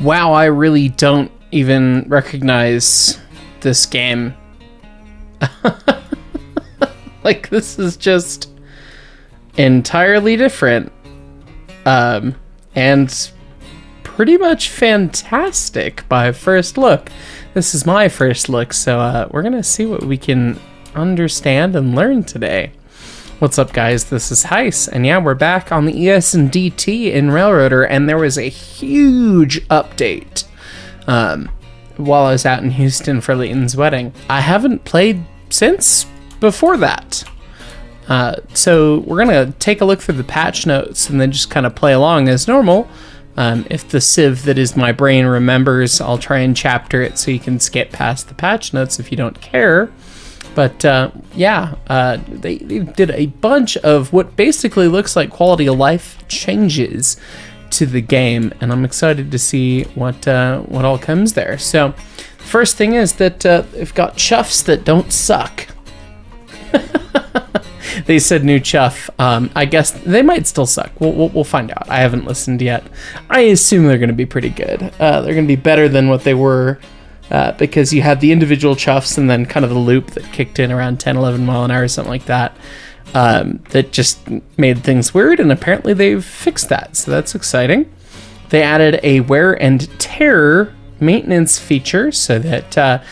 Wow, I really don't even recognize this game. Like, this is just entirely different. And pretty much fantastic by first look. This is my first look, so we're gonna see what we can understand and learn today. What's up, guys? This is Heis, and yeah, we're back on the ES&DT in Railroader, and there was a huge update while I was out in Houston for Leighton's wedding. I haven't played since before that. So we're gonna take a look through the patch notes and then just kind of play along as normal. If the sieve that is my brain remembers, I'll try and chapter it so you can skip past the patch notes if you don't care. But they did a bunch of what basically looks like quality of life changes to the game, and I'm excited to see what all comes there. So, first thing is that they've got chuffs that don't suck. They said new chuff. I guess they might still suck. We'll find out. I haven't listened yet. I assume they're going to be pretty good. They're going to be better than what they were. Because you had the individual chuffs and then kind of the loop that kicked in around 10, 11 mile an hour or something like that, that just made things weird, and apparently they've fixed that, so that's exciting. They added a wear and tear maintenance feature so that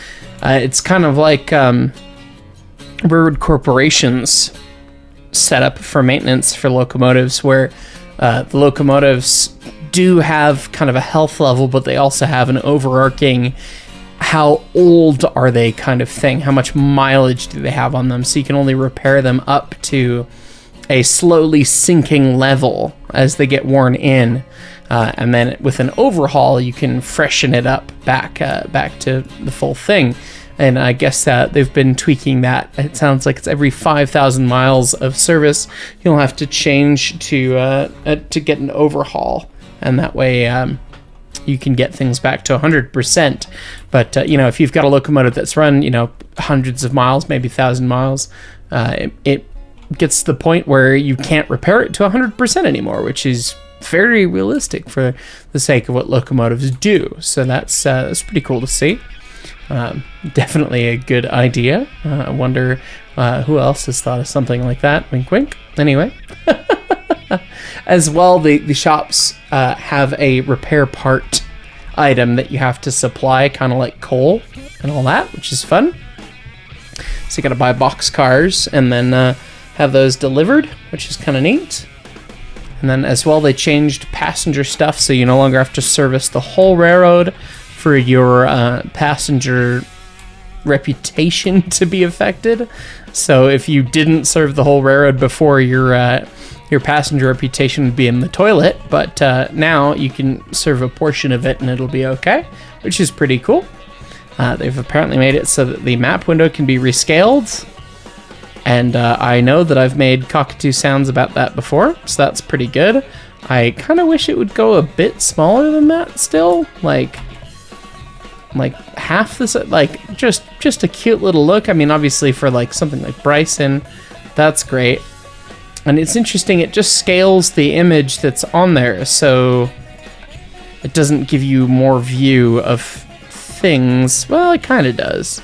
it's kind of like Railroad Corporation's setup for maintenance for locomotives, where the locomotives do have kind of a health level, but they also have an overarching how old are they kind of thing. How much mileage do they have on them? So you can only repair them up to a slowly sinking level as they get worn in. And then with an overhaul, you can freshen it up back to the full thing. And I guess they've been tweaking that. It sounds like it's every 5,000 miles of service, you'll have to change to get an overhaul. And that way, you can get things back to 100%. But, if you've got a locomotive that's run, hundreds of miles, maybe 1,000 miles, it gets to the point where you can't repair it to 100% anymore, which is very realistic for the sake of what locomotives do. So that's pretty cool to see. Definitely a good idea. I wonder who else has thought of something like that. Wink, wink. Anyway. As well, the shops have a repair part item that you have to supply, kind of like coal and all that, which is fun. So you got to buy box cars and then have those delivered, which is kind of neat. And then as well, they changed passenger stuff, so you no longer have to service the whole railroad for your passenger reputation to be affected. So if you didn't serve the whole railroad before, your passenger reputation would be in the toilet, but now you can serve a portion of it and it'll be okay, which is pretty cool. They've apparently made it so that the map window can be rescaled, and I know that I've made cockatoo sounds about that before, so that's pretty good. I kind of wish it would go a bit smaller than that still, like half this, like just a cute little look. I mean, obviously for like something like Bryson, that's great. And it's interesting, it just scales the image that's on there, so it doesn't give you more view of things. Well, it kind of does.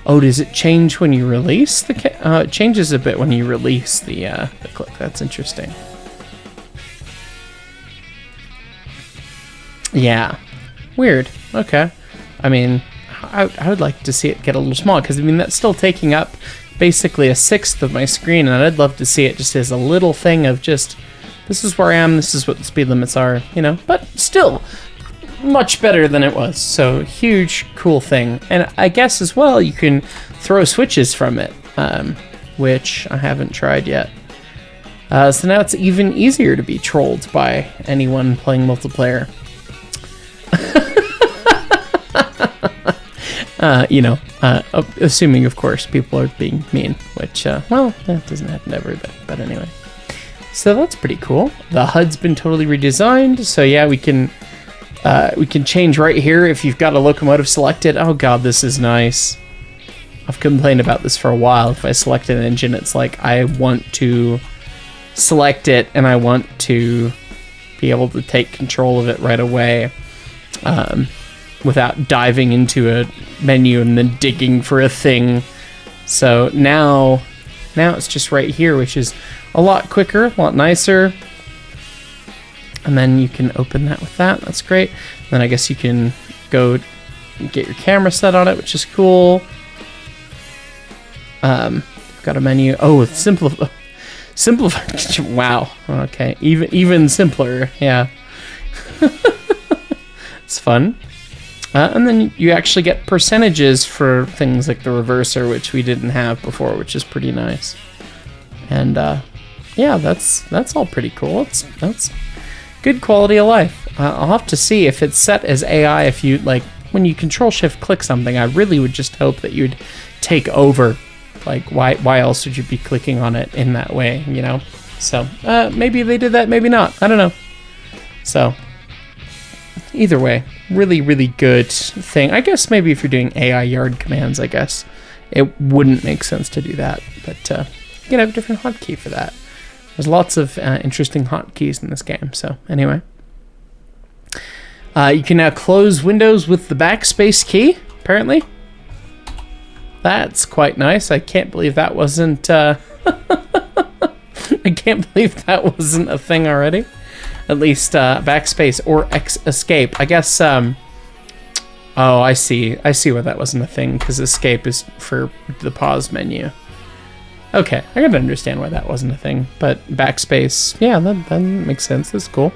Oh, does it change when you release the it changes a bit when you release the click. That's interesting. Yeah. Weird. Okay. I mean, I would like to see it get a little small, because, I mean, that's still taking up basically a sixth of my screen, and I'd love to see it just as a little thing of just, this is where I am, this is what the speed limits are, but still much better than it was. So huge, cool thing. And I guess as well, you can throw switches from it, which I haven't tried yet. So now it's even easier to be trolled by anyone playing multiplayer. Assuming, of course, people are being mean, which, that doesn't happen to everybody, but anyway. So that's pretty cool. The HUD's been totally redesigned, so yeah, we can change right here if you've got a locomotive selected. Oh god, this is nice. I've complained about this for a while. If I select an engine, it's like I want to select it, and I want to be able to take control of it right away. without diving into a menu and then digging for a thing. So now it's just right here, which is a lot quicker, a lot nicer. And then you can open that with that. That's great. Then I guess you can go get your camera set on it, which is cool. Got a menu. Oh, it's simplify. Wow. Okay. Even simpler. Yeah. It's fun. And then you actually get percentages for things like the reverser, which we didn't have before, which is pretty nice. And yeah, that's all pretty cool. That's good quality of life. I'll have to see if it's set as AI. If you like, when you Control-Shift-Click something, I really would just hope that you'd take over. Like, why else would you be clicking on it in that way, you know? So, maybe they did that, maybe not. I don't know. So, either way, really, really good thing. I guess maybe if you're doing AI yard commands, I guess it wouldn't make sense to do that. But you can have a different hotkey for that. There's lots of interesting hotkeys in this game. So, anyway. You can now close windows with the backspace key, apparently. That's quite nice. I can't believe that wasn't... I can't believe that wasn't a thing already. At least backspace or escape. I guess... oh, I see. I see why that wasn't a thing, because escape is for the pause menu. Okay, I gotta understand why that wasn't a thing. But backspace, yeah, that makes sense. That's cool.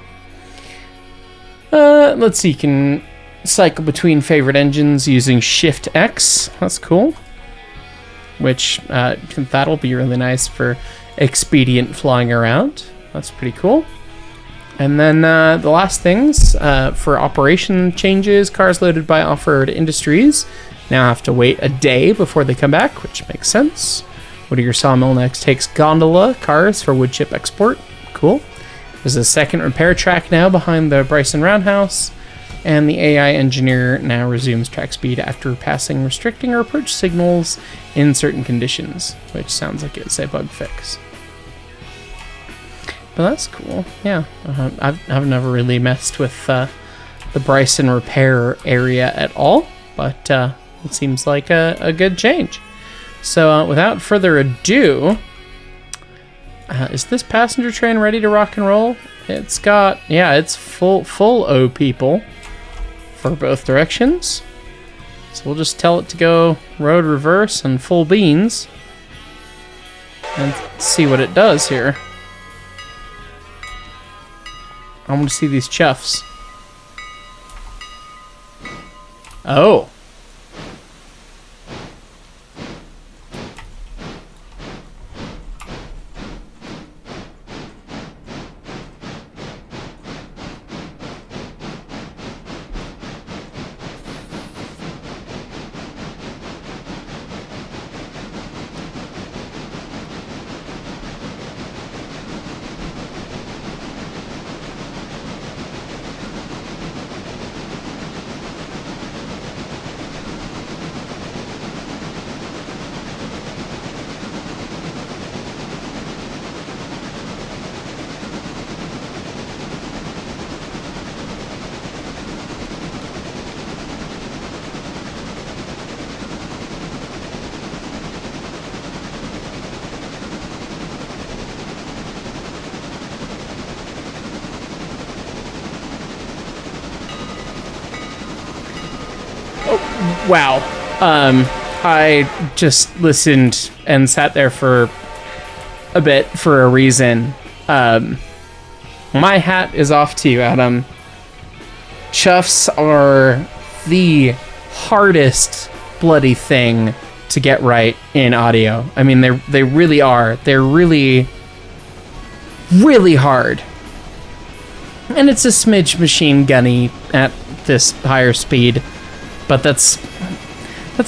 Let's see. You can cycle between favorite engines using Shift X. That's cool. Which that'll be really nice for expedient flying around. That's pretty cool. And then the last things for operation changes, cars loaded by Off-Road Industries now have to wait a day before they come back, which makes sense. Whittier Sawmill next takes gondola cars for wood chip export. Cool. There's a second repair track now behind the Bryson Roundhouse. And the AI engineer now resumes track speed after passing restricting or approach signals in certain conditions, which sounds like it's a bug fix. But that's cool. Yeah, I've never really messed with the Bryson repair area at all, but it seems like a good change. So without further ado, is this passenger train ready to rock and roll? It's got, yeah, it's full O people. For both directions. So we'll just tell it to go road reverse and full beans and see what it does here. I want to see these chuffs. Oh. Wow. I just listened and sat there for a bit for a reason. My hat is off to you, Adam. CHUFFS are the hardest bloody thing to get right in audio. I mean, they really are. They're really, really hard. And it's a smidge machine gunny at this higher speed. But that's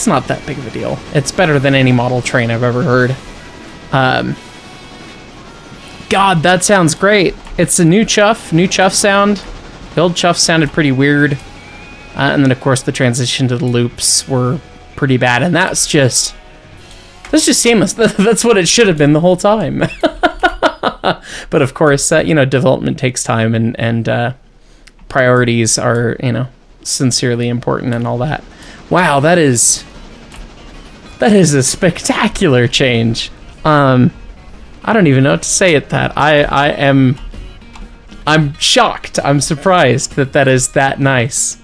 not that big of a deal. It's better than any model train I've ever heard. God, that sounds great. It's a new chuff sound. The old chuff sounded pretty weird. And then, of course, the transition to the loops were pretty bad. And that's just seamless. That's what it should have been the whole time. But, of course, development takes time. And priorities are, sincerely important and all that. Wow, that is a spectacular change. I don't even know what to say at that. I'm shocked. I'm surprised that is that nice.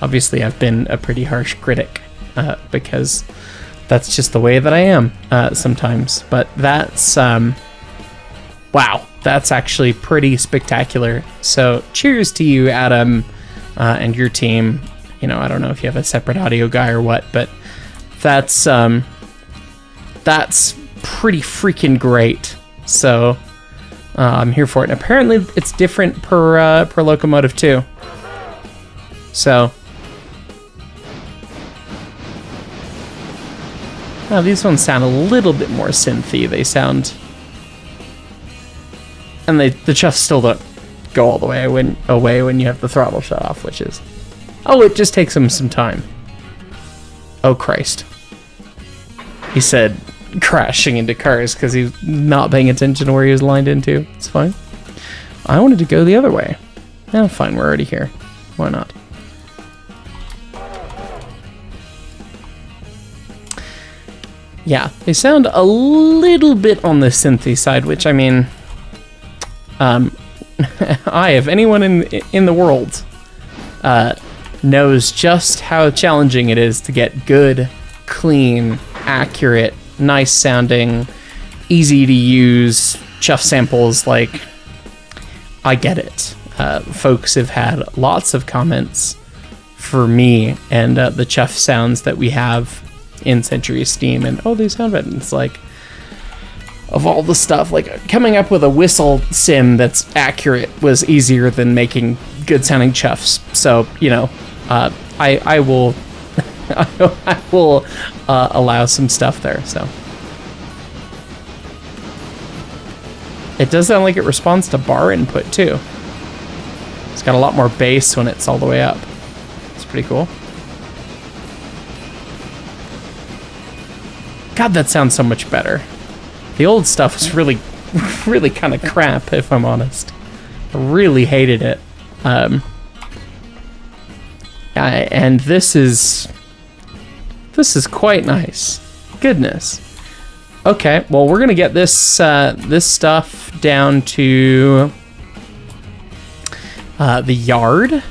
Obviously, I've been a pretty harsh critic because that's just the way that I am sometimes. But that's wow, that's actually pretty spectacular. So cheers to you, Adam, and your team. You know, I don't know if you have a separate audio guy or what, but that's pretty freaking great. So I'm here for it. And apparently it's different per locomotive too. So now these ones sound a little bit more synthy. They sound, and the chuffs still don't go all the way away when you have the throttle shut off, which is, oh, it just takes them some time. Oh Christ. He said crashing into cars because he's not paying attention to where he was lined into. It's fine. I wanted to go the other way. Oh, fine, we're already here. Why not? Yeah, they sound a little bit on the synthy side, which, I mean, if anyone in the world knows just how challenging it is to get good, clean, accurate, nice sounding, easy to use chuff samples, like, I get it. Folks have had lots of comments for me and the chuff sounds that we have in Century Steam, and oh, they sound bad. And it's like, of all the stuff, like coming up with a whistle sim that's accurate was easier than making good sounding chuffs. So, you know, I will I will allow some stuff there. So it does sound like it responds to bar input too. It's got a lot more bass when it's all the way up. It's pretty cool. God, that sounds so much better. The old stuff was really, really kind of crap, if I'm honest. I really hated it. And this is quite nice. Goodness. Okay, well, we're gonna get this this stuff down to the yard.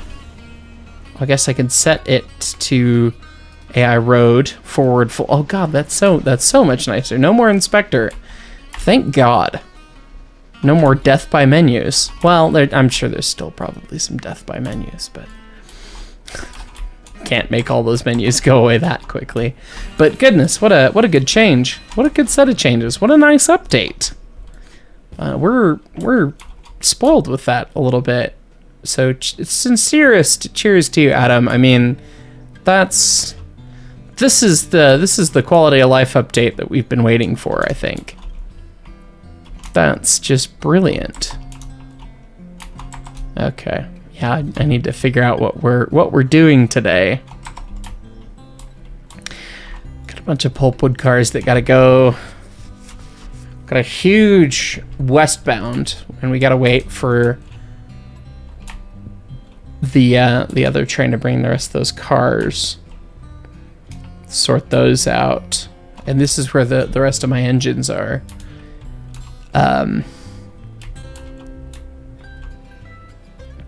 I guess I can set it to AI road forward full. Oh God, that's so much nicer. No more inspector. Thank God. No more death by menus. Well, I'm sure there's still probably some death by menus, but can't make all those menus go away that quickly. But goodness, what a good change. What a good set of changes. What a nice update. We're spoiled with that a little bit. So sincerest cheers to you, Adam. I mean, this is the quality of life update that we've been waiting for, I think. That's just brilliant. Okay. Yeah, I need to figure out what we're doing today. Got a bunch of pulpwood cars that gotta go. Got a huge westbound, and we gotta wait for the other train to bring the rest of those cars. Sort those out, and this is where the rest of my engines are.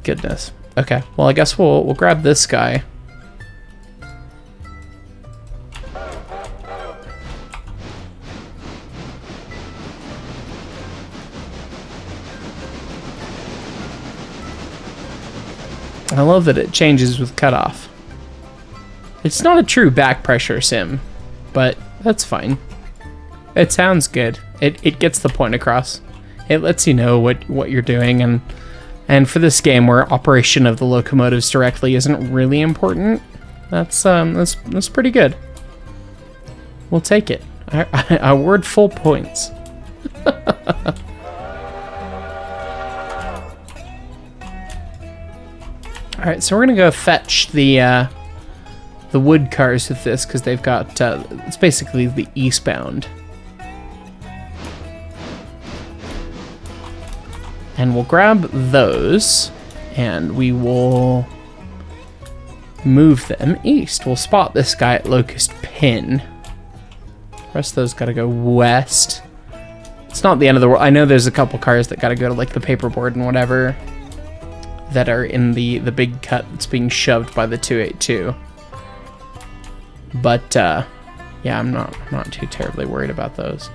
Goodness. Okay, well, I guess we'll grab this guy. I love that it changes with cutoff. It's not a true back pressure sim, but that's fine. It sounds good. It gets the point across. It lets you know what you're doing, and for this game where operation of the locomotives directly isn't really important, that's pretty good. We'll take it. I award full points. All right, so we're gonna go fetch the wood cars with this because they've got it's basically the eastbound. And we'll grab those, and we will move them east. We'll spot this guy at Locust Pin. The rest of those gotta go west. It's not the end of the world. I know there's a couple cars that gotta go to like the paperboard and whatever that are in the big cut that's being shoved by the 282. But yeah, I'm not too terribly worried about those.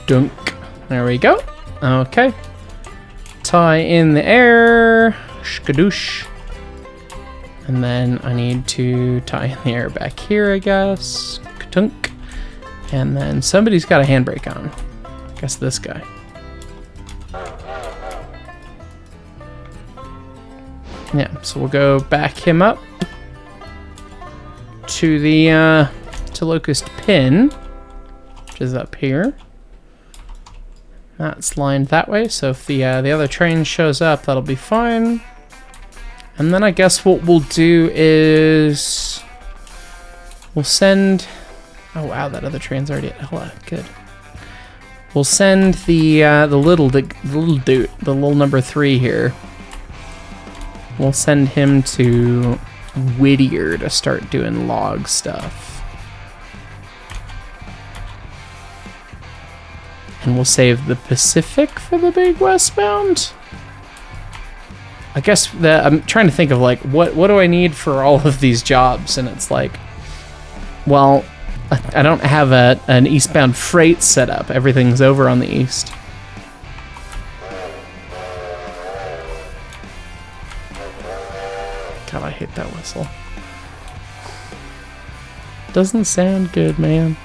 Dunk. There we go. Okay. Tie in the air. Skadoosh. And then I need to tie in the air back here, I guess. Ka-tunk. And then somebody's got a handbrake on. I guess this guy. Yeah, so we'll go back him up to the to Locust Pin, which is up here. That's lined that way, so if the other train shows up, that'll be fine. And then I guess what we'll do is we'll send. Oh wow, that other train's already at Hella. Good. We'll send the little dude, the little number 3 here. We'll send him to Whittier to start doing log stuff. And we'll save the Pacific for the big westbound. I guess I'm trying to think of like what do I need for all of these jobs, and it's like, well, I don't have an eastbound freight set up. Everything's over on the east. God, I hate that whistle. Doesn't sound good, man.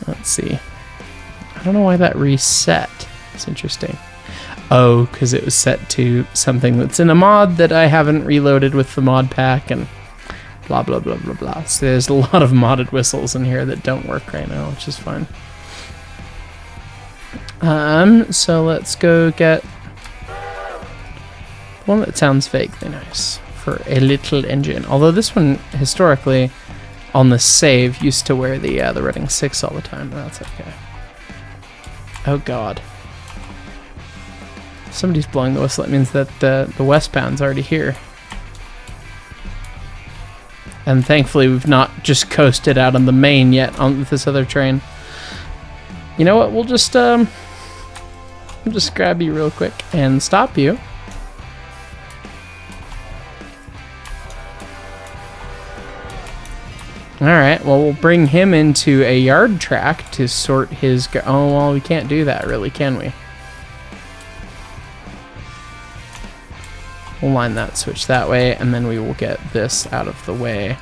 Let's see. I don't know why that reset. It's interesting. Oh, because it was set to something that's in a mod that I haven't reloaded with the mod pack and blah, blah, blah, blah, blah. So there's a lot of modded whistles in here that don't work right now, which is fine. So let's go get one that sounds vaguely nice for a little engine. Although this one, historically, on the save, used to wear the Reading 6 all the time. That's okay. Oh god. Somebody's blowing the whistle. That means that the westbound's already here. And thankfully we've not just coasted out on the main yet on this other train. You know what? We'll just grab you real quick and stop you. Alright, well, we'll bring him into a yard track to sort his... Oh, well, we can't do that, really, can we? We'll line that switch that way, and then we will get this out of the way.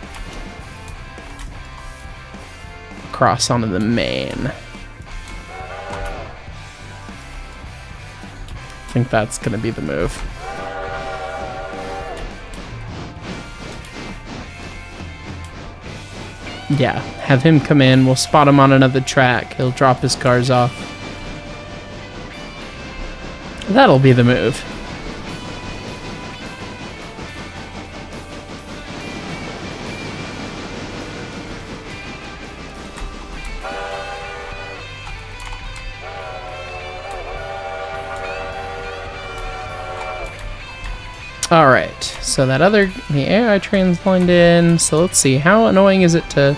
Cross onto the main. I think that's going to be the move. Yeah, have him come in. We'll spot him on another track. He'll drop his cars off. That'll be the move. Alright, so the AI train's lined in, so let's see, how annoying is it to...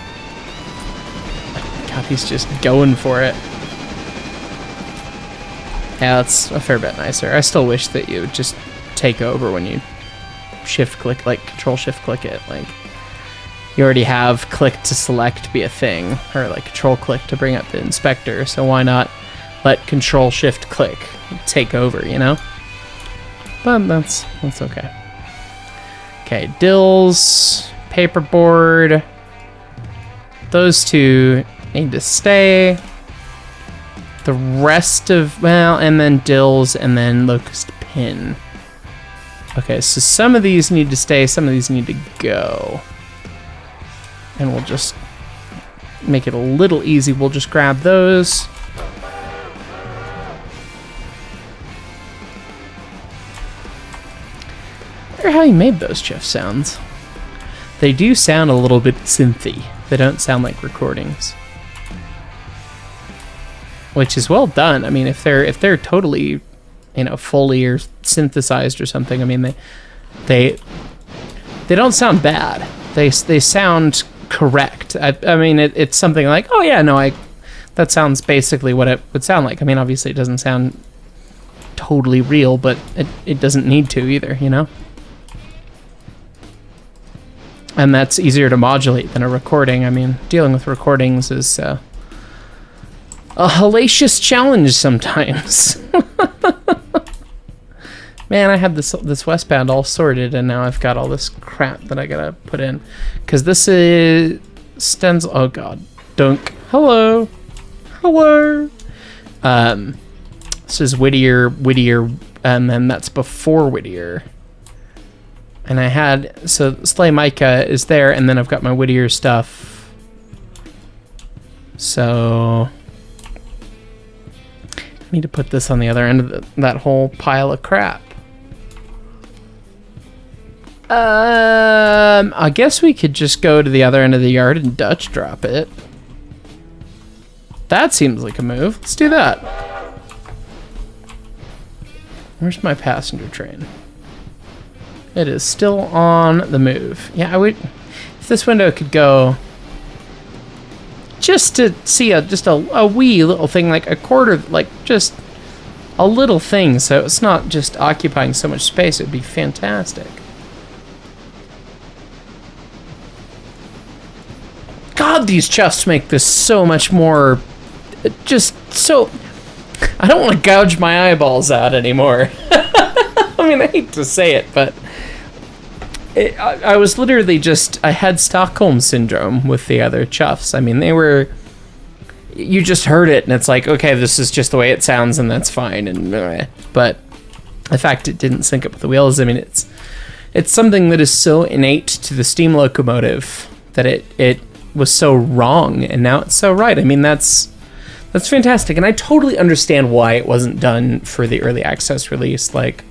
God, he's just going for it. Yeah, that's a fair bit nicer. I still wish that you would just take over when you shift-click, like, control-shift-click it. Like, you already have click to select be a thing, or, like, control-click to bring up the inspector, so why not let control-shift-click take over, you know? But that's okay. Okay, Dills, paperboard. Those two need to stay. The rest of, well, and then Dills, and then Locust Pin. Okay, so some of these need to stay, some of these need to go. And we'll just make it a little easy. We'll just grab those. I wonder how he made those CHUFFS sounds. They do sound a little bit synthy. They don't sound like recordings. Which is well done. I mean, if they're totally you know, fully or synthesized or something. I mean, they don't sound bad. They sound correct. I mean, it's something like, oh yeah, no, that sounds basically what it would sound like. I mean, obviously it doesn't sound totally real, but it doesn't need to either, you know? And that's easier to modulate than a recording. I mean, dealing with recordings is a hellacious challenge sometimes. Man, I had this Westbound all sorted, and now I've got all this crap that I gotta put in. Because this is Stenzel. Oh god, Dunk. Hello. This is Whittier, and then that's before Whittier. And I had, so Slay Micah is there, and then I've got my Whittier stuff. So I need to put this on the other end of that whole pile of crap. I guess we could just go to the other end of the yard and Dutch drop it. That seems like a move. Let's do that. Where's my passenger train? It is still on the move. Yeah, I would. If this window could go, just to see just a wee little thing, like a quarter, like just a little thing, so it's not just occupying so much space. It'd be fantastic. God, these chuffs make this so much more. Just so. I don't want to gouge my eyeballs out anymore. I mean, I hate to say it, but I was literally I had Stockholm Syndrome with the other chuffs. I mean, you just heard it, and it's like, okay, this is just the way it sounds, and that's fine. But the fact it didn't sync up with the wheels, I mean, it's something that is so innate to the steam locomotive that it was so wrong, and now it's so right. I mean, that's fantastic, and I totally understand why it wasn't done for the early access release. Like,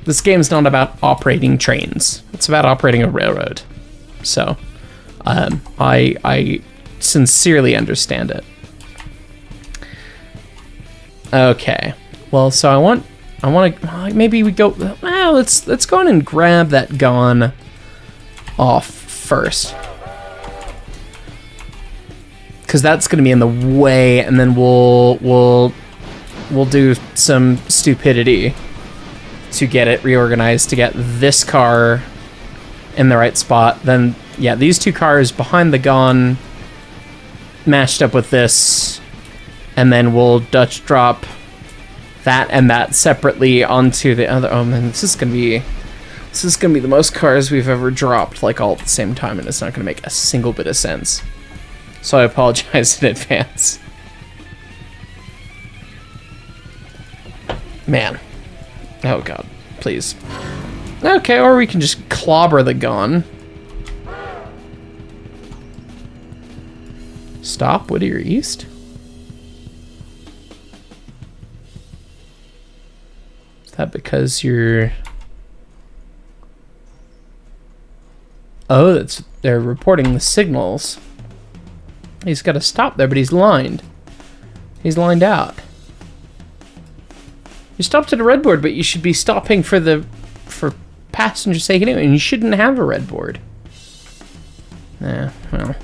this game's not about operating trains; it's about operating a railroad. So, I sincerely understand it. Okay, well, so I want to maybe we go. Well, let's go in and grab that gun off first, because that's going to be in the way, and then we'll do some stupidity to get it reorganized to get this car in the right spot. Then, yeah, these two cars behind the gun matched up with this, and then we'll Dutch drop that and that separately onto the other. Oh man, this is gonna be the most cars we've ever dropped, like, all at the same time, and it's not gonna make a single bit of sense. So I apologize in advance. Man. Oh god, please. Okay, or we can just clobber the gun. Stop, Whittier East? Is that because you're... Oh, they're reporting the signals. He's got to stop there, but he's lined. He's lined out. You stopped at a red board, but you should be stopping for passenger sake anyway, and you shouldn't have a red board. Yeah, well,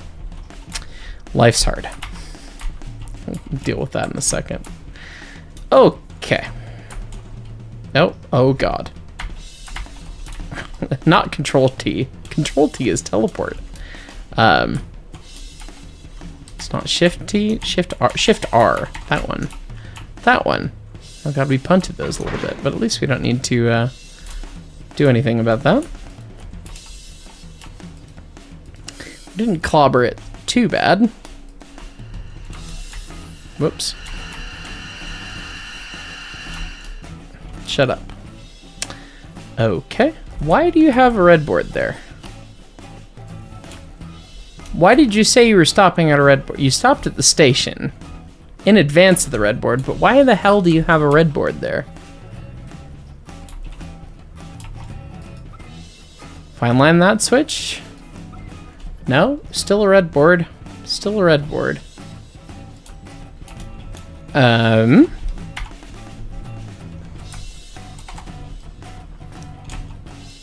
life's hard. We'll deal with that in a second. Okay. Oh god. Not Control T. Control T is teleport. It's not Shift T, Shift R, Shift R. That one. That one. Oh god, we punted those a little bit, but at least we don't need to do anything about that. We didn't clobber it too bad. Whoops. Shut up. Okay. Why do you have a red board there? Why did you say you were stopping at a red board? You stopped at the station in advance of the red board, but why the hell do you have a red board there? Fine line that switch? No? Still a red board. Still a red board.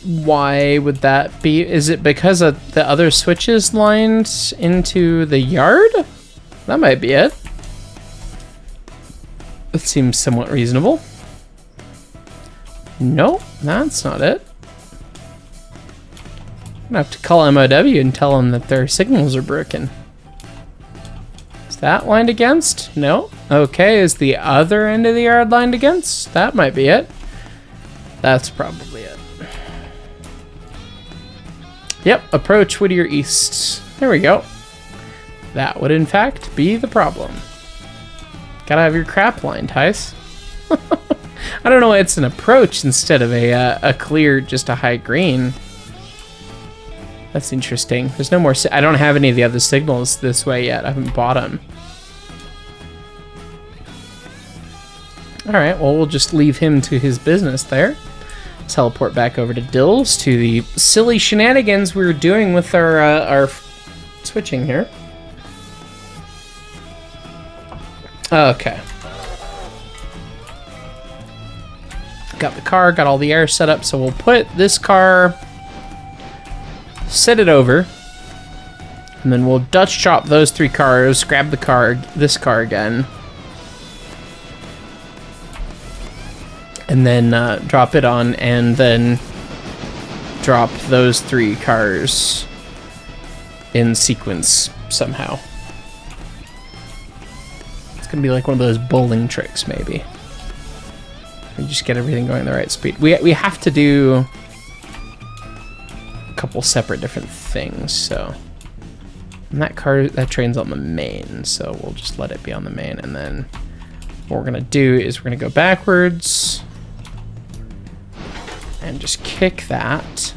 Why would that be? Is it because of the other switches lined into the yard? That might be it. It seems somewhat reasonable. No, that's not it. I'm gonna have to call MOW and tell them that their signals are broken. Is that lined against? No. Okay, is the other end of the yard lined against? That might be it. That's probably it. Yep, approach Whittier East. There we go. That would in fact be the problem. Gotta have your crap lined, Heis. I don't know why it's an approach instead of a clear, just a high green. That's interesting. There's no more, I don't have any of the other signals this way yet. I haven't bought them. All right, well, we'll just leave him to his business there. Teleport back over to Dills to the silly shenanigans we were doing with our switching here. Okay. Got the car, got all the air set up, so we'll put this car, set it over, and then we'll Dutch chop those 3 cars, grab the car, this car again, and then drop it on, and then drop those 3 cars in sequence somehow. It's gonna be like one of those bowling tricks, maybe. We just get everything going the right speed. We have to do a couple separate different things, so. And that train's on the main, so we'll just let it be on the main, and then what we're gonna do is we're gonna go backwards and just kick that.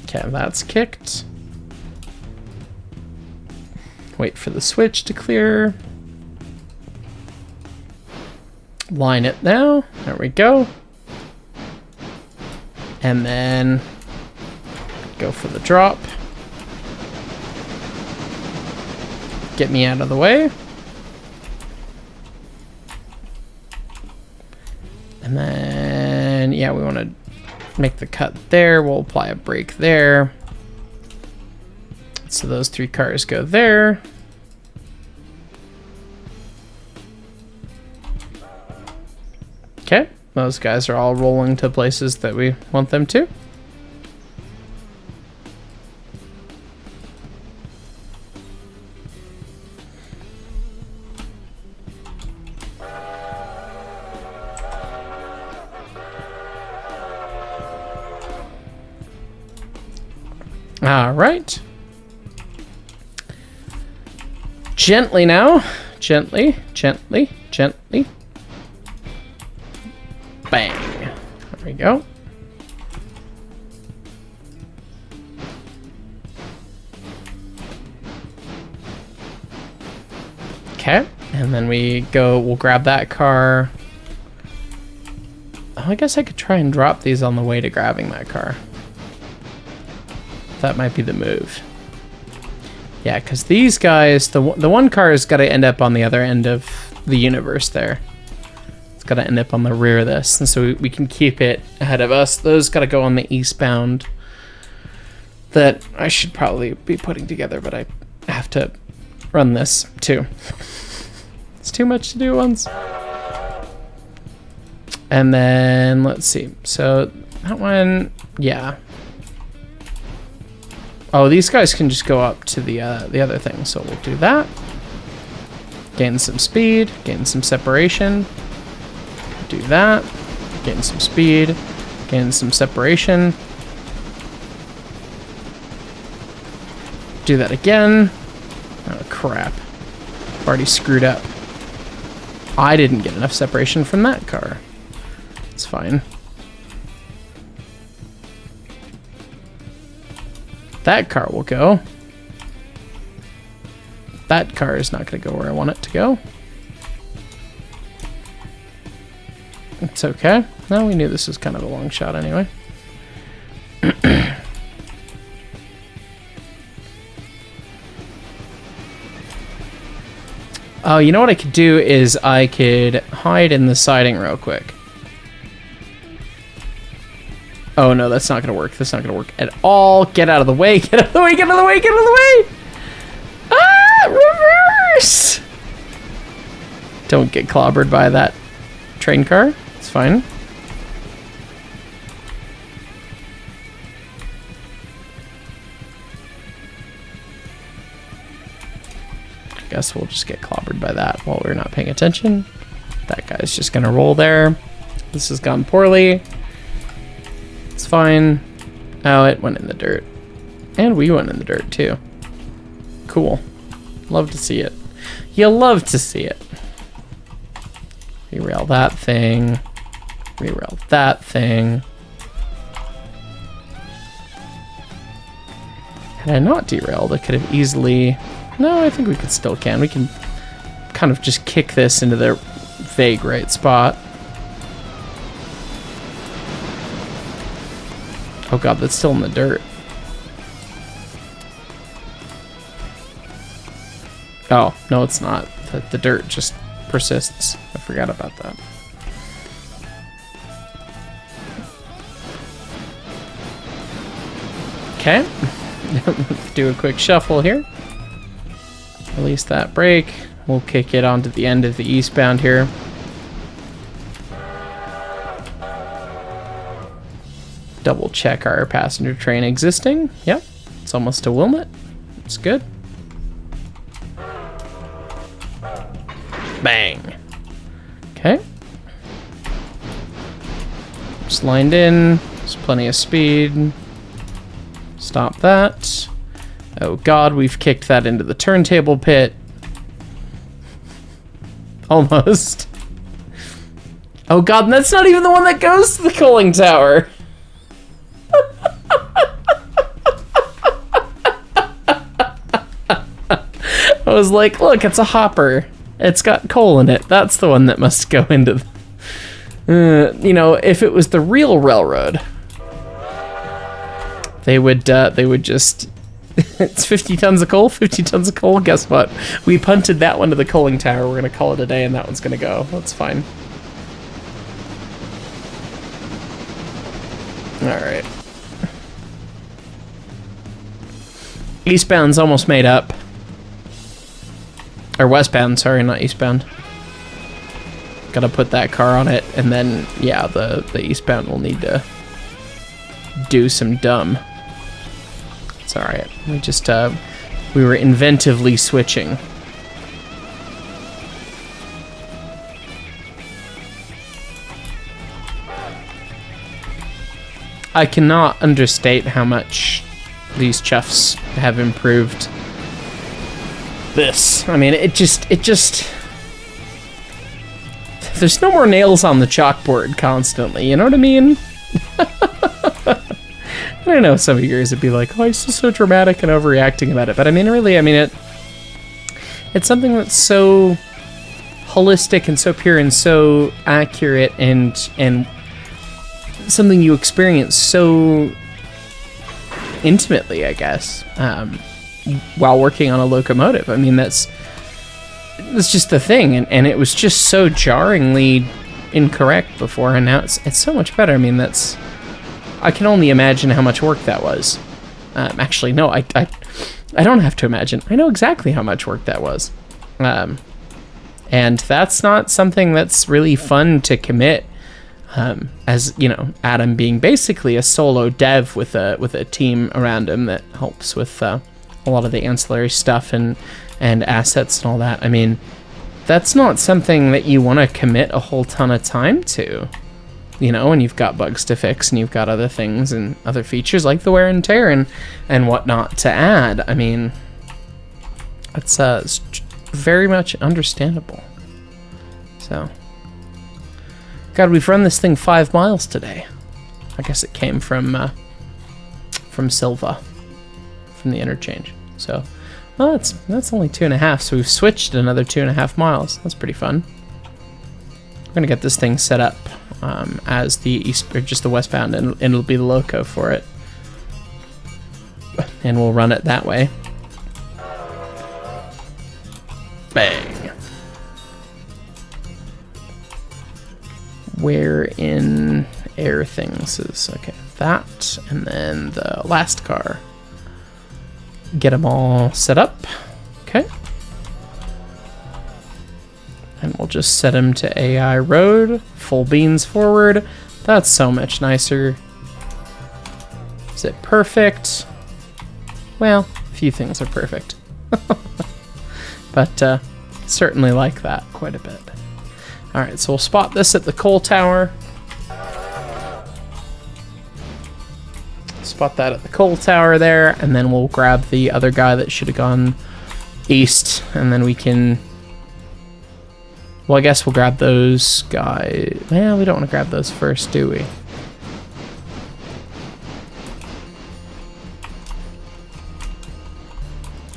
Okay, that's kicked. Wait for the switch to clear. Line it now. There we go. And then go for the drop. Get me out of the way. And then, yeah, we want to make the cut there. We'll apply a brake there. So those 3 cars go there. Okay, those guys are all rolling to places that we want them to. All right. Gently now. Gently, gently, gently. Bang. There we go. Okay. And then we'll grab that car. Oh, I guess I could try and drop these on the way to grabbing that car. That might be the move. Yeah, because these guys, the one car has got to end up on the other end of the universe there. It's got to end up on the rear of this, and so we can keep it ahead of us. Those got to go on the eastbound that I should probably be putting together, but I have to run this too. It's too much to do once. And then, let's see. So that one, yeah. Oh, these guys can just go up to the other thing, so we'll do that. Gain some speed, gain some separation. Do that. Gain some speed, gain some separation. Do that again. Oh, crap. I've already screwed up. I didn't get enough separation from that car. It's fine. That car will go. That car is not going to go where I want it to go. It's okay. No, we knew this was kind of a long shot anyway. Oh, you know what I could do is I could hide in the siding real quick. Oh no, that's not gonna work. That's not gonna work at all. Get out of the way, get out of the way, get out of the way, get out of the way! Ah, reverse! Don't get clobbered by that train car. It's fine. I guess we'll just get clobbered by that while we're not paying attention. That guy's just gonna roll there. This has gone poorly. It's fine. Oh, it went in the dirt. And we went in the dirt too. Cool. Love to see it. You love to see it. Derail that thing. Derail that thing. Had I not derailed, I could have easily... No, I think we could still can. We can kind of just kick this into the vague right spot. Oh god, that's still in the dirt. Oh, no it's not. The dirt just persists. I forgot about that. Okay. Do a quick shuffle here. Release that brake. We'll kick it onto the end of the eastbound here. Double check our passenger train existing. Yep, it's almost to Wilmot. It's good. Bang. Okay. Just lined in. There's plenty of speed. Stop that. Oh god, we've kicked that into the turntable pit. Almost. Oh god, and that's not even the one that goes to the cooling tower. I was like, look, it's a hopper. It's got coal in it. That's the one that must go into the... you know, if it was the real railroad, they would just... It's 50 tons of coal, 50 tons of coal. Guess what? We punted that one to the coaling tower. We're going to call it a day, and that one's going to go. That's fine. All right. Eastbound's almost made up. Or westbound, sorry, not eastbound. Gotta put that car on it, and then, yeah, the eastbound will need to do some dumb. It's alright. We just, we were inventively switching. I cannot understate how much these chuffs have improved this. I mean, it just... There's no more nails on the chalkboard constantly, you know what I mean? I don't know, some of yours would be like, oh, he's just so dramatic and overreacting about it. But I mean, really, I mean, it's something that's so holistic and so pure and so accurate and something you experience so intimately, I guess, while working on a locomotive. I mean, that's just the thing, and it was just so jarringly incorrect before, and now it's so much better. I mean, I can only imagine how much work that was. Actually, no, I don't have to imagine. I know exactly how much work that was. And that's not something that's really fun to commit. As you know, Adam being basically a solo dev with a team around him that helps with a lot of the ancillary stuff and assets and all that. I mean, that's not something that you want to commit a whole ton of time to, you know, and you've got bugs to fix and you've got other things and other features like the wear and tear and whatnot to add. I mean, it's very much understandable. So, God, we've run this thing 5 miles today. I guess it came from Silva, from the interchange. So, well, that's only 2.5. So we've switched another 2.5 miles. That's pretty fun. We're gonna get this thing set up as the east or just the westbound, and it'll be the loco for it, and we'll run it that way. Bang. where in air things is, okay, that, and then the last car. Get them all set up, okay. And we'll just set them to AI road, full beans forward. That's so much nicer. Is it perfect? Well, a few things are perfect. But certainly like that quite a bit. All right, so we'll spot this at the coal tower. Spot that at the coal tower there, and then we'll grab the other guy that should have gone east, and then we can... Well, I guess we'll grab those guys. Well, we don't want to grab those first, do we?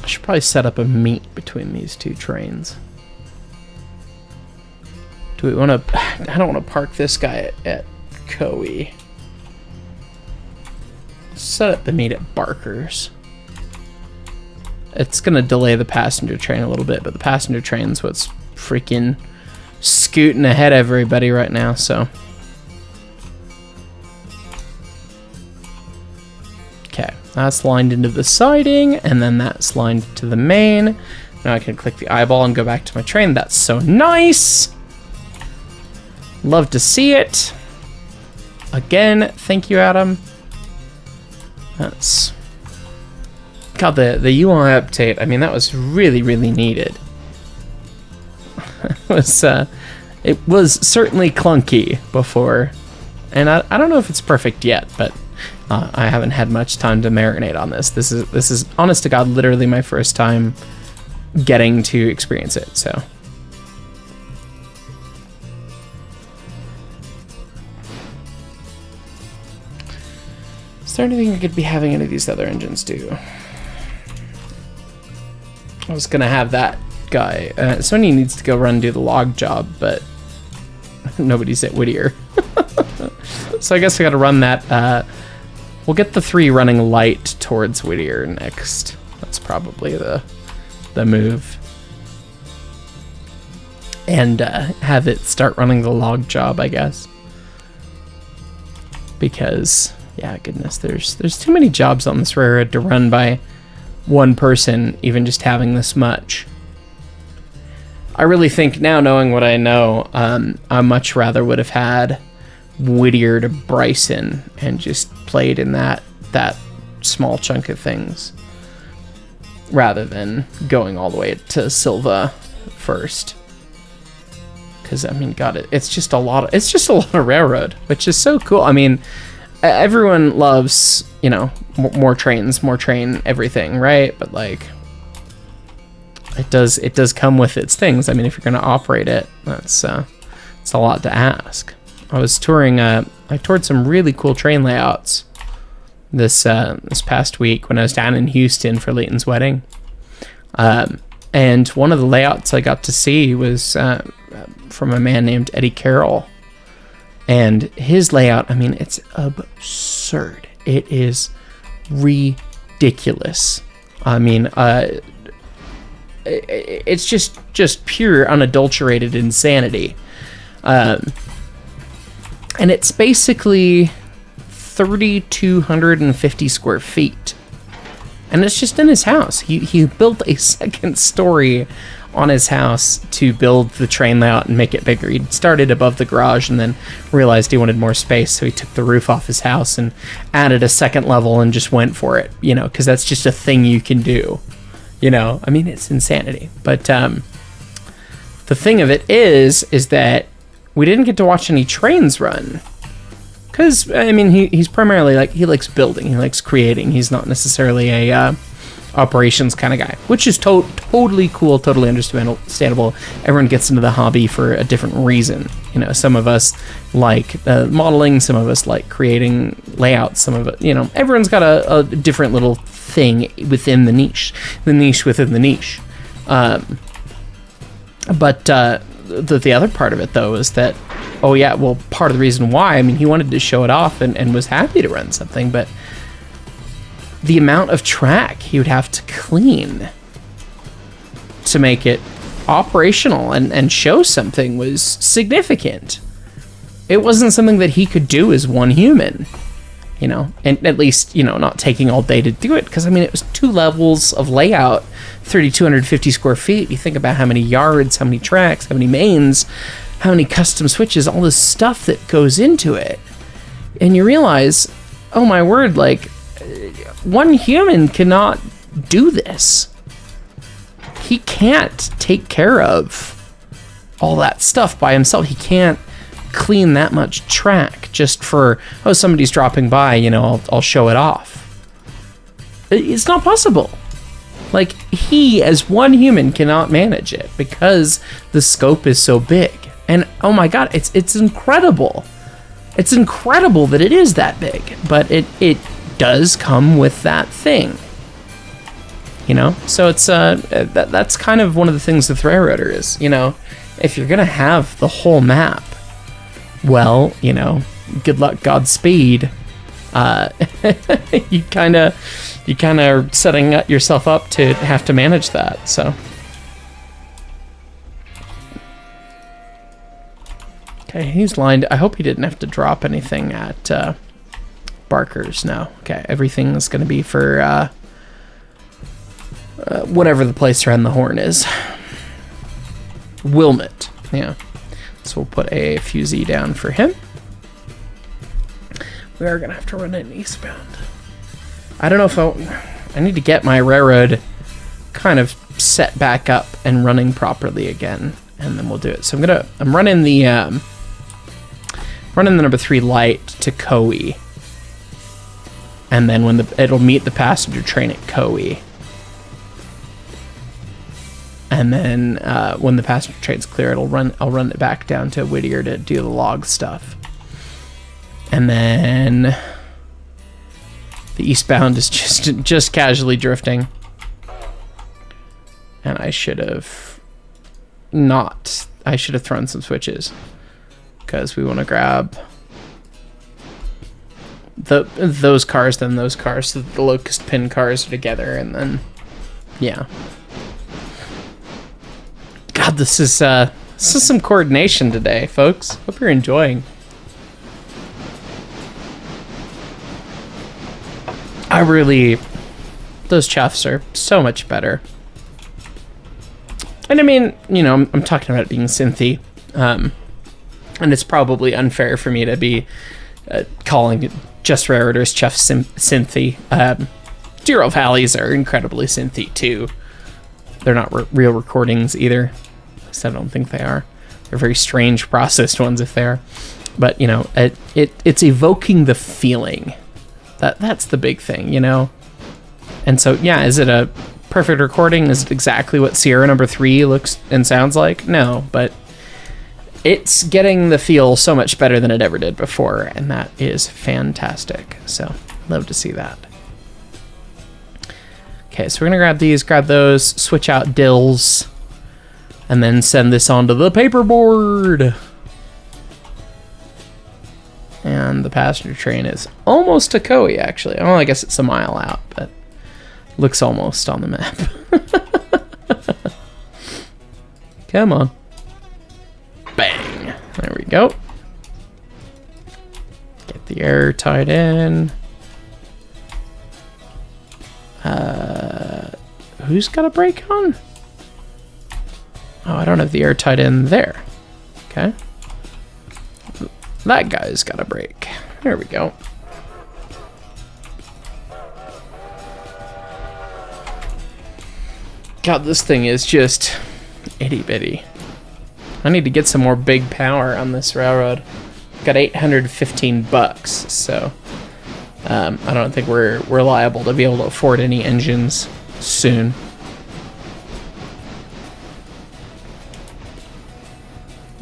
I should probably set up a meet between these two trains. Do we want to... I don't want to park this guy at Coe. Set up the meet at Barker's. It's going to delay the passenger train a little bit, but the passenger train's what's freaking scooting ahead of everybody right now, so. Okay, that's lined into the siding, and then that's lined to the main. Now I can click the eyeball and go back to my train. That's so nice! Love to see it. Again, thank you, Adam. That's... God, the UI update, I mean, that was really, really needed. It was certainly clunky before, and I don't know if it's perfect yet, but I haven't had much time to marinate on this. This is honest to God, literally my first time getting to experience it, so. Is there anything I could be having any of these other engines do? I was gonna have that guy. Sony needs to go run and do the log job, but nobody's at Whittier. So I guess I gotta run that. We'll get the 3 running light towards Whittier next. That's probably the move. And have it start running the log job, I guess. Because, yeah, goodness, there's too many jobs on this railroad to run by one person, even just having this much. I really think now, knowing what I know, I much rather would have had Whittier to Bryson and just played in that small chunk of things, rather than going all the way to Silva first. Because I mean, God, it's just a lot of railroad, which is so cool. I mean, everyone loves, you know, more trains, more train everything, right? But like, it does come with its things. I mean, if you're going to operate it, it's a lot to ask. I was touring. I toured some really cool train layouts this past week when I was down in Houston for Leighton's wedding. And one of the layouts I got to see was from a man named Eddie Carroll. And his layout, I mean, it's absurd. It is ridiculous. I mean, it's just pure, unadulterated insanity. And it's basically 3,250 square feet. And it's just in his house. He built a second story on his house to build the train layout and make it bigger. He started above the garage and then realized he wanted more space, so he took the roof off his house and added a second level and just went for it, you know, because that's just a thing you can do. You know, I mean, it's insanity. But the thing of it is that we didn't get to watch any trains run. Because, I mean, he's primarily, like, he likes building. He likes creating. He's not necessarily a operations kind of guy, which is totally cool, totally understandable. Everyone gets into the hobby for a different reason. You know, some of us like modeling, some of us like creating layouts, some of it, you know, everyone's got a different little thing within the niche within the niche. But the other part of it, though, is that, oh yeah, well, part of the reason why, I mean, he wanted to show it off and was happy to run something, but the amount of track he would have to clean to make it operational and show something was significant. it wasn't something that he could do as one human, you know, and at least, you know, not taking all day to do it, because I mean, it was 2 levels of layout, 3,250 square feet. You think about how many yards, how many tracks, how many mains, how many custom switches, all this stuff that goes into it, and you realize, oh my word, like, one human cannot do this. He can't take care of all that stuff by himself. He can't clean that much track just for, oh, somebody's dropping by, you know, I'll show it off. It's not possible. Like, he as one human cannot manage it because the scope is so big. And oh my god, it's incredible. It's incredible that it is that big, but it does come with that thing. You know, so it's that's kind of one of the things with Railroader is, you know, if you're gonna have the whole map, well, you know, good luck, Godspeed. You kind of are setting yourself up to have to manage that. So, okay, he's lined. I hope he didn't have to drop anything at Barker's. No, okay, everything's gonna be for whatever the place around the horn is. Wilmot, yeah. So we'll put a fusee down for him. We are gonna have to run it eastbound. I don't know if I need to get my railroad kind of set back up and running properly again, and then we'll do it. So I'm running the number 3 light to Coe, and then when it'll meet the passenger train at Coe. And then when the passenger train's clear, I'll run it back down to Whittier to do the log stuff. And then the eastbound is just casually drifting. And I should have thrown some switches, because we want to grab those cars, then those cars, so that the locust pin cars are together, and then yeah. God, this is some coordination today, folks. Hope you're enjoying. Those chuffs are so much better. And I mean, you know, I'm talking about it being synthy, and it's probably unfair for me to be calling it just Railroader's CHUFFS synthy. Zero Valleys are incredibly synthy too. They're not real recordings either. I don't think they are. They're very strange processed ones if they are. But, you know, it's evoking the feeling. That's the big thing, you know? And so, yeah, is it a perfect recording? Is it exactly what Sierra number 3 looks and sounds like? No, but it's getting the feel so much better than it ever did before, and that is fantastic. So, love to see that. Okay, so we're gonna grab those, switch out dills, and then send this onto the paperboard. And the passenger train is almost to Coe, actually. Oh, I guess it's a mile out, but looks almost on the map. Come on. Bang. There we go. Get the air tied in. Who's got a brake on? Oh, I don't have the air tied in there. Okay. That guy's got a brake. There we go. God, this thing is just itty bitty. I need to get some more big power on this railroad. Got $815, so I don't think we're liable to be able to afford any engines soon.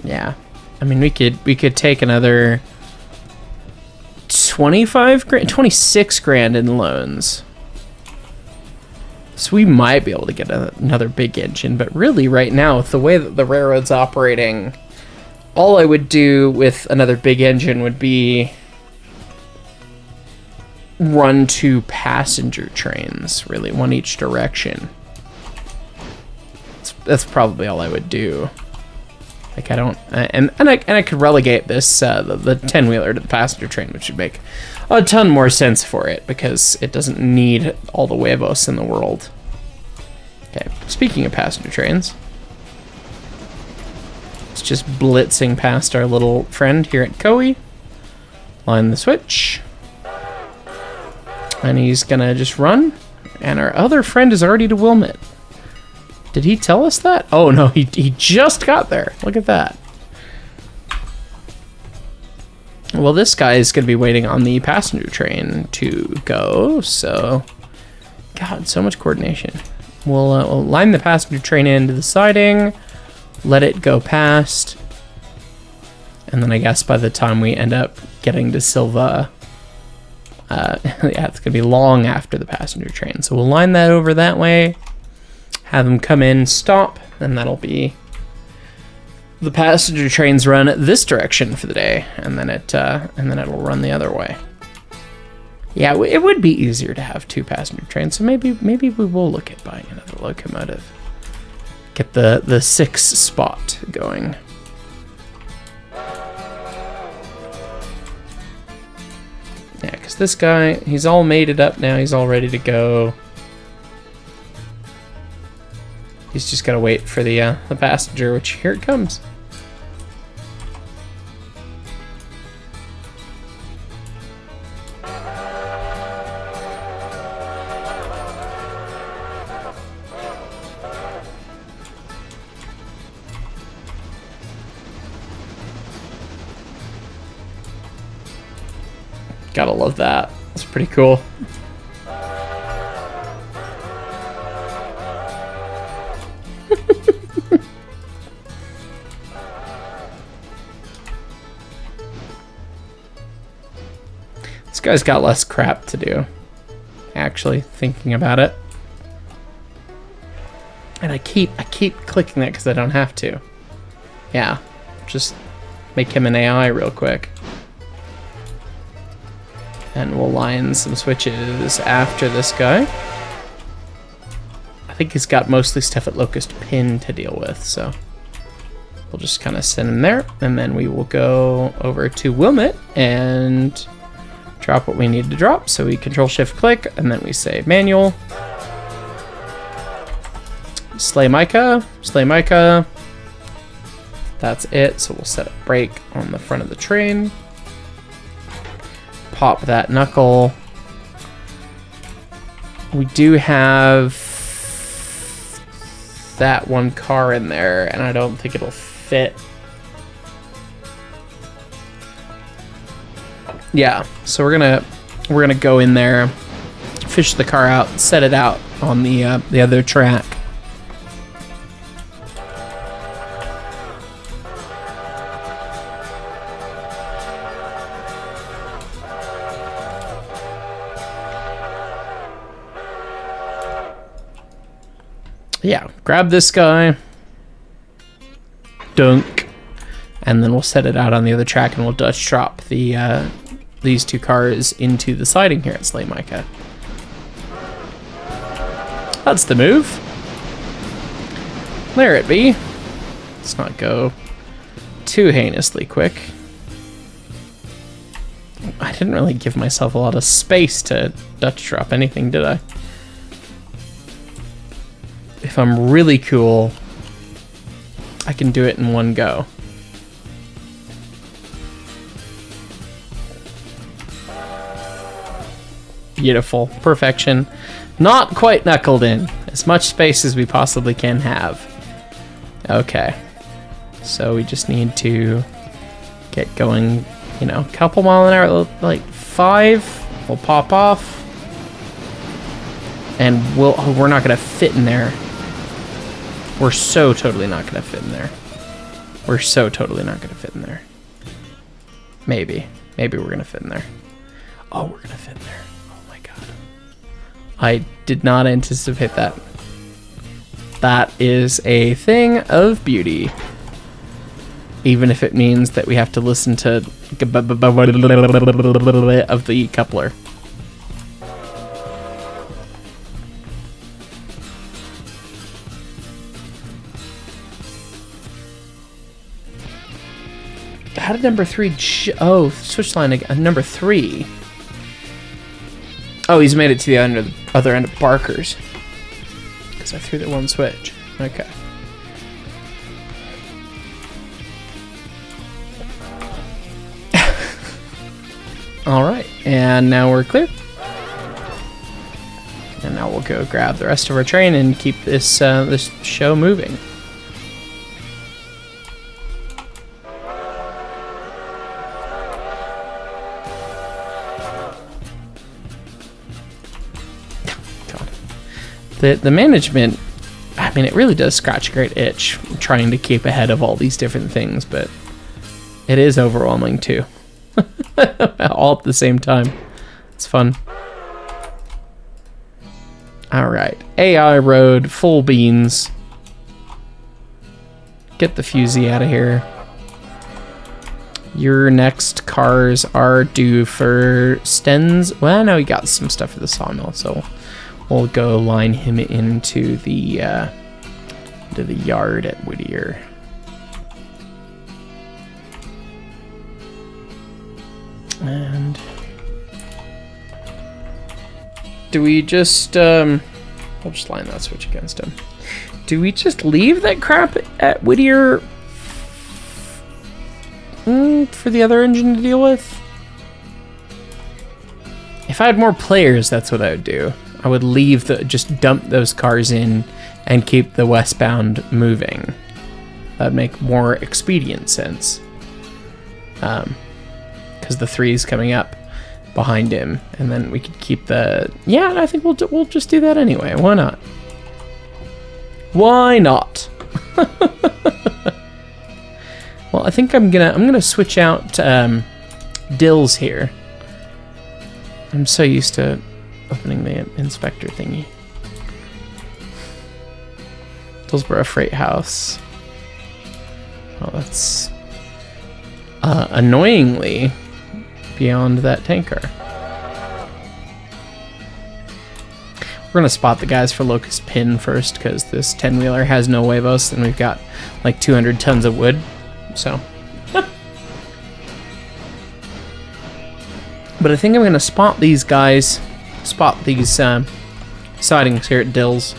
Yeah, I mean, we could take another 26 grand in loans. So we might be able to get another big engine, but really right now, with the way that the railroad's operating, all I would do with another big engine would be run 2 passenger trains, really, one each direction. That's probably all I would do. Like I don't, and I could relegate this the 10-wheeler to the passenger train, which would make a ton more sense for it because it doesn't need all the huevos in the world. Okay, speaking of passenger trains, it's just blitzing past our little friend here at Koei. Line the switch, and he's gonna just run. And our other friend is already to Wilmot. Did he tell us that? Oh no, he just got there. Look at that. Well, this guy is going to be waiting on the passenger train to go, so... God, so much coordination. We'll line the passenger train into the siding, let it go past, and then I guess by the time we end up getting to Silva, yeah, it's going to be long after the passenger train. So we'll line that over that way. Have them come in, stop, and that'll be the passenger trains run this direction for the day, and then it'll run the other way. Yeah, it would be easier to have 2 passenger trains, so maybe we will look at buying another locomotive. Get the 6 spot going. Yeah, because this guy, he's all mated up now. He's all ready to go. He's just got to wait for the passenger, which here it comes. Gotta love that. It's pretty cool. This guy's got less crap to do, actually, thinking about it. And I keep clicking that because I don't have to. Yeah, just make him an AI real quick. And we'll line some switches after this guy. I think he's got mostly stuff at Locust Pin to deal with, so we'll just kind of send him there, and then we will go over to Wilmot and drop what we need to drop. So we Control-Shift-Click, and then we say manual. Slay Micah. That's it, so we'll set a brake on the front of the train. Pop that knuckle. We do have that one car in there, and I don't think it'll fit. Yeah, so we're gonna go in there, fish the car out, set it out on the other track. Yeah, grab this guy, dunk, and then we'll set it out on the other track, and we'll Dutch drop the these 2 cars into the siding here at Slay Micah. That's the move. There it be. Let's not go too heinously quick. I didn't really give myself a lot of space to Dutch drop anything, did I? If I'm really cool, I can do it in one go. Beautiful. Perfection. Not quite knuckled in. As much space as we possibly can have. Okay. So we just need to get going, you know, a couple mile an hour, like 5. We'll pop off. And we're not going to fit in there. We're so totally not going to fit in there. We're so totally not going to fit in there. Maybe. Maybe we're going to fit in there. Oh, we're going to fit in there. Oh my god. I did not anticipate that. That is a thing of beauty. Even if it means that we have to listen to of the coupler. How did number 3... Oh, switch line again. Number 3. Oh, he's made it to the other end of Barker's. Because I threw the one switch. Okay. Alright, and now we're clear. And now we'll go grab the rest of our train and keep this this show moving. The management, I mean, it really does scratch a great itch trying to keep ahead of all these different things, but it is overwhelming too. All at the same time. It's fun. Alright, AI road, full beans. Get the fusee out of here. Your next cars are due for Stens. Well, no, he got some stuff for the sawmill, so we'll go line him into the yard at Whittier. And do we just I'll just line that switch against him. Do we just leave that crap at Whittier for the other engine to deal with? If I had more players, that's what I would do. I would just dump those cars in and keep the westbound moving. That'd make more expedient sense. Because the 3's coming up behind him, and then we could keep the... Yeah, I think we'll just do that anyway. Why not? Why not? Well, I think I'm gonna switch out Dills here. I'm so used to opening the inspector thingy. Dillsborough Freight House. Well, that's annoyingly beyond that tanker. We're gonna spot the guys for Locust Pin first, because this 10-wheeler has no huevos, and we've got like 200 tons of wood. So, but I think I'm gonna spot these guys, sidings here at Dills,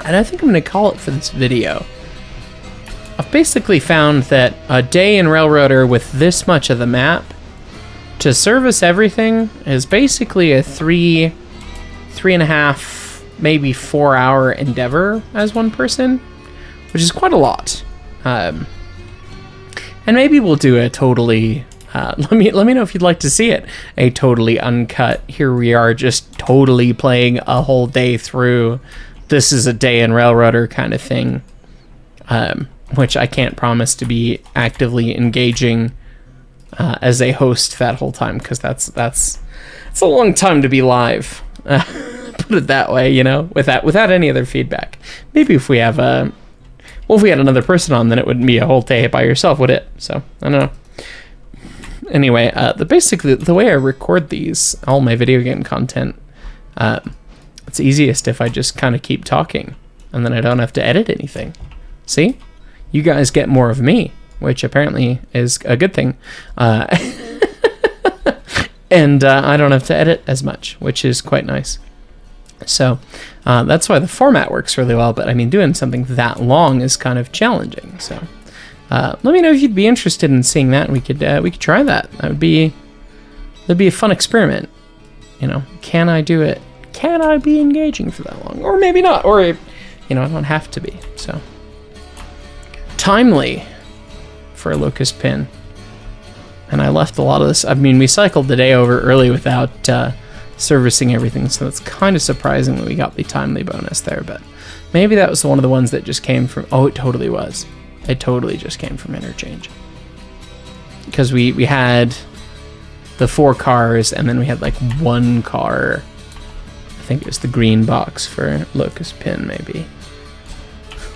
and I think I'm gonna call it for this video. I've basically found that a day in Railroader with this much of the map to service everything is basically a 3.5, maybe 4 hour endeavor as one person, which is quite a lot. And maybe we'll do a totally, let me know if you'd like to see it, a totally uncut, here we are just totally playing a whole day through, this is a day in Railroader kind of thing, which I can't promise to be actively engaging as a host that whole time, because that's a long time to be live. Put it that way, you know, without any other feedback. Maybe if we have if we had another person on, then it wouldn't be a whole day by yourself, would it? So I don't know. Anyway, basically the way I record all my video game content, it's easiest if I just kind of keep talking, and then I don't have to edit anything. See, you guys get more of me, which apparently is a good thing. And I don't have to edit as much, which is quite nice. So that's why the format works really well. But I mean, doing something that long is kind of challenging. So let me know if you'd be interested in seeing that. We could try that. That'd be a fun experiment. You know, can I do it? Can I be engaging for that long? Or maybe not. Or, you know, I don't have to be. So timely for a Locust Pin. And I left a lot of this. I mean, we cycled the day over early without servicing everything, so it's kind of surprising that we got the timely bonus there. But maybe that was one of the ones that just came from... Oh, it totally was. It totally just came from interchange. Because we had the 4 cars, and then we had like 1 car. I think it was the green box for Locust Pin, maybe.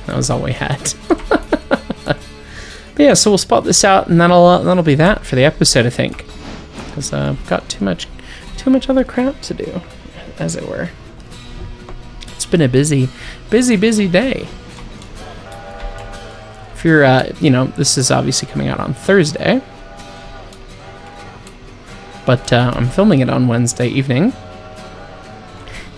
That was all we had. But yeah, so we'll spot this out, and that'll be that for the episode, I think, because I've got too much other crap to do, as it were. It's been a busy day. if you're, this is obviously coming out on Thursday, but I'm filming it on Wednesday evening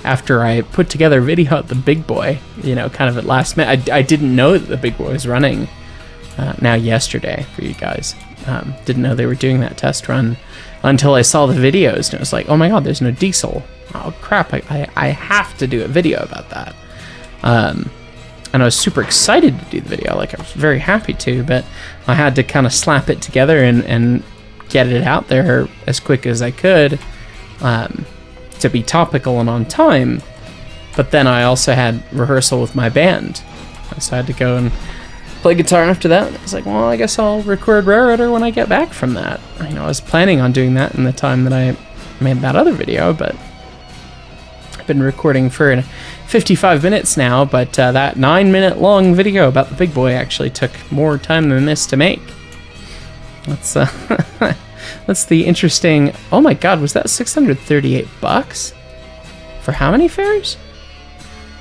after I put together a video at the Big Boy, kind of at last minute. I didn't know that the Big Boy was running now yesterday for you guys. Didn't know they were doing that test run until I saw the videos, and it was like, oh my god, there's no diesel. Oh crap, I have to do a video about that. And I was super excited to do the video, like I was very happy to, but I had to kind of slap it together and get it out there as quick as I could to be topical and on time. But then I also had rehearsal with my band, so I had to go and play guitar after that. I was like, well, I guess I'll record Railroader when I get back from that. I was planning on doing that in the time that I made that other video, but I've been recording for 55 minutes now, but that 9-minute long video about the Big Boy actually took more time than this to make. That's that's the interesting. Oh my god, was that $638 for how many fares?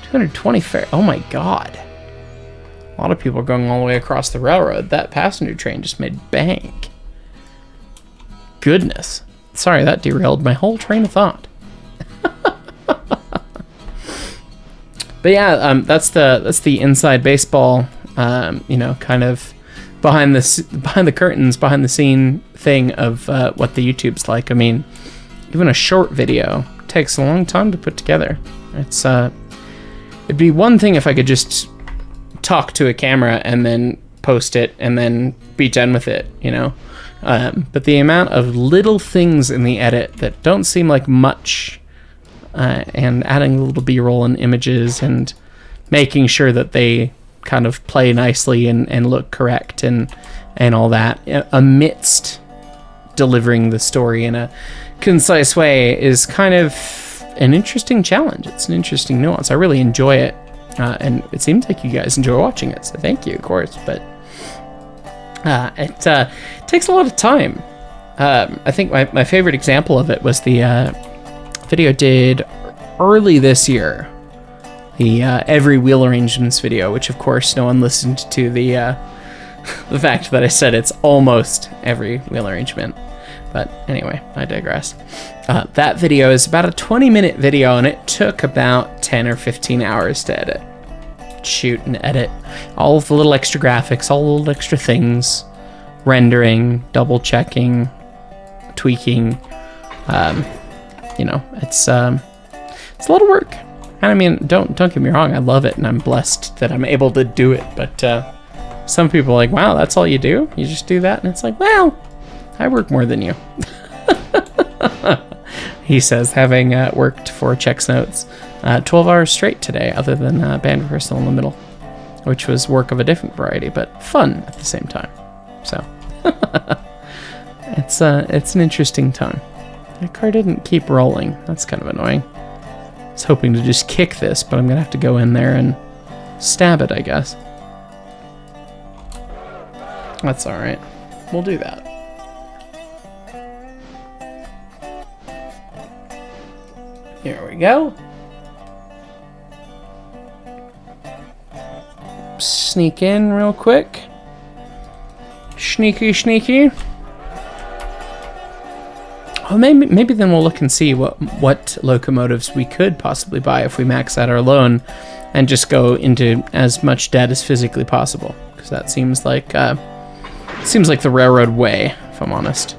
220 fares. Oh my god. A lot of people are going all the way across the railroad. That passenger train just made bank. Goodness. Sorry, that derailed my whole train of thought. But yeah, that's the inside baseball, kind of behind the curtains, behind the scene thing of what the YouTube's like. I mean, even a short video takes a long time to put together. It'd be one thing if I could just talk to a camera and then post it and then be done with it, but the amount of little things in the edit that don't seem like much, and adding a little b-roll and images and making sure that they kind of play nicely and look correct and all that amidst delivering the story in a concise way is kind of an interesting challenge. It's an interesting nuance. I really enjoy it. And it seems like you guys enjoy watching it, so thank you, of course, but it takes a lot of time. I think my favorite example of it was the video I did early this year, the every wheel arrangements video, which of course no one listened to the fact that I said it's almost every wheel arrangement. But anyway, I digress. That video is about a 20-minute video, and it took about 10 or 15 hours to edit. Shoot and edit. All of the little extra graphics, all the little extra things. Rendering, double checking, tweaking. It's a lot of work. And I mean, don't get me wrong, I love it, and I'm blessed that I'm able to do it. But some people are like, wow, that's all you do? You just do that? And it's like, well, I work more than you. He says, having worked for Chex Notes 12 hours straight today, other than band rehearsal in the middle, which was work of a different variety, but fun at the same time. So it's an interesting time. My car didn't keep rolling. That's kind of annoying. I was hoping to just kick this, but I'm gonna have to go in there and stab it, I guess. That's all right. We'll do that. Here we go. Sneak in real quick. Sneaky. Oh, maybe then we'll look and see what locomotives we could possibly buy if we max out our loan and just go into as much debt as physically possible, because that seems like the railroad way, if I'm honest.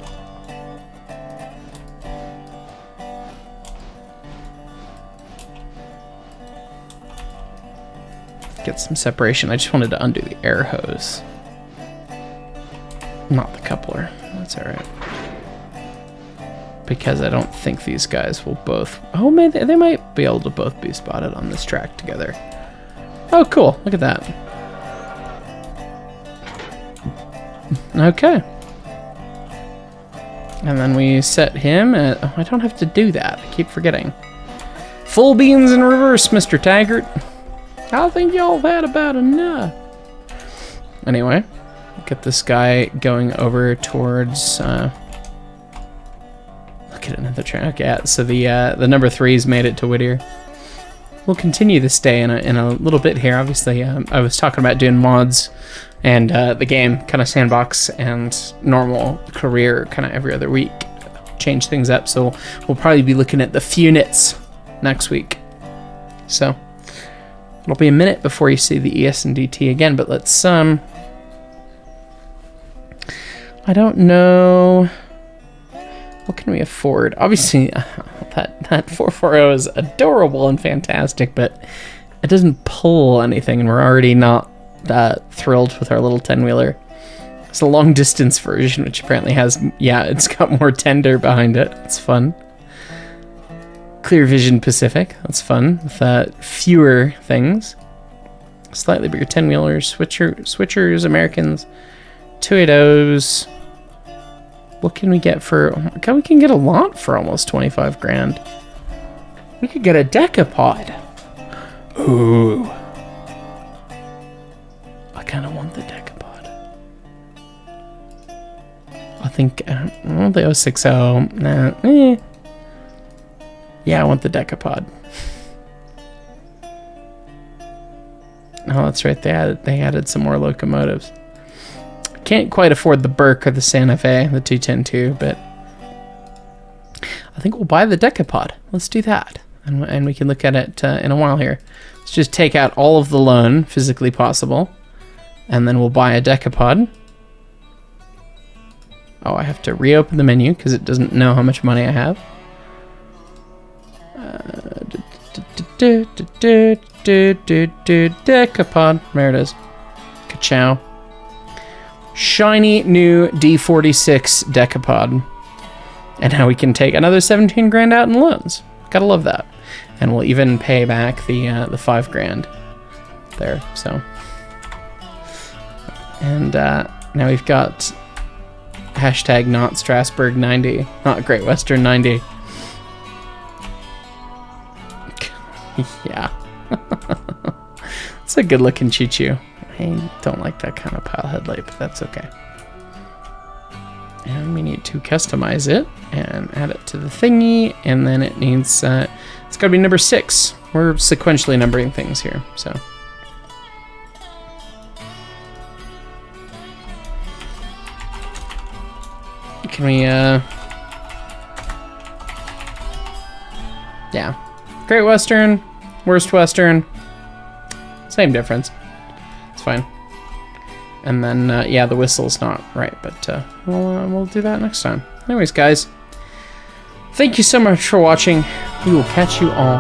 Get some separation. I just wanted to undo the air hose, not the coupler. That's all right, because I don't think these guys will both. Oh, maybe they might be able to both be spotted on this track together. Oh, cool! Look at that. Okay, and then we set him at. Oh, I don't have to do that. I keep forgetting. Full beans in reverse, Mr. Taggart. I think y'all have had about enough. Anyway, get this guy going over towards. Look at another train. Okay, so the number 3's made it to Whittier. we'll continue this day in a little bit here. Obviously, I was talking about doing mods and the game kind of sandbox and normal career kind of every other week. Change things up, so we'll probably be looking at the units next week. So it'll be a minute before you see the ES&DT again, but let's I don't know, what can we afford? Obviously that 440 is adorable and fantastic, but it doesn't pull anything, and we're already not thrilled with our little 10-wheeler. It's a long distance version, which apparently has, it's got more tender behind it. It's fun. Clear Vision Pacific, that's fun, with fewer things. Slightly bigger 10-wheelers, switchers, Americans, 280s. What can we get for, we can get a lot for almost 25 grand. We could get a Decapod. Ooh. I kind of want the Decapod. I think, the 060, nah, Yeah, I want the Decapod. Oh, that's right, they added some more locomotives. Can't quite afford the Burke or the Santa Fe, the 210-2, but I think we'll buy the Decapod. Let's do that, and we can look at it in a while here. Let's just take out all of the loan, physically possible, and then we'll buy a Decapod. Oh, I have to reopen the menu because it doesn't know how much money I have. Decapod. There it is. Ka-chow. Shiny new D46 Decapod. And now we can take another 17 grand out in loans. Gotta love that. And we'll even pay back the 5 grand there. So. And now we've got hashtag not Strasbourg 90, not Great Western 90. Yeah. It's a good looking choo-choo. I don't like that kind of pile headlight, but that's okay. And we need to customize it and add it to the thingy, and then it needs, it's gotta be number 6. We're sequentially numbering things here, so. Can we, yeah. Great Western, Worst Western, same difference. It's fine. And then, yeah, the whistle's not right, but we'll do that next time. Anyways, guys, thank you so much for watching. We will catch you all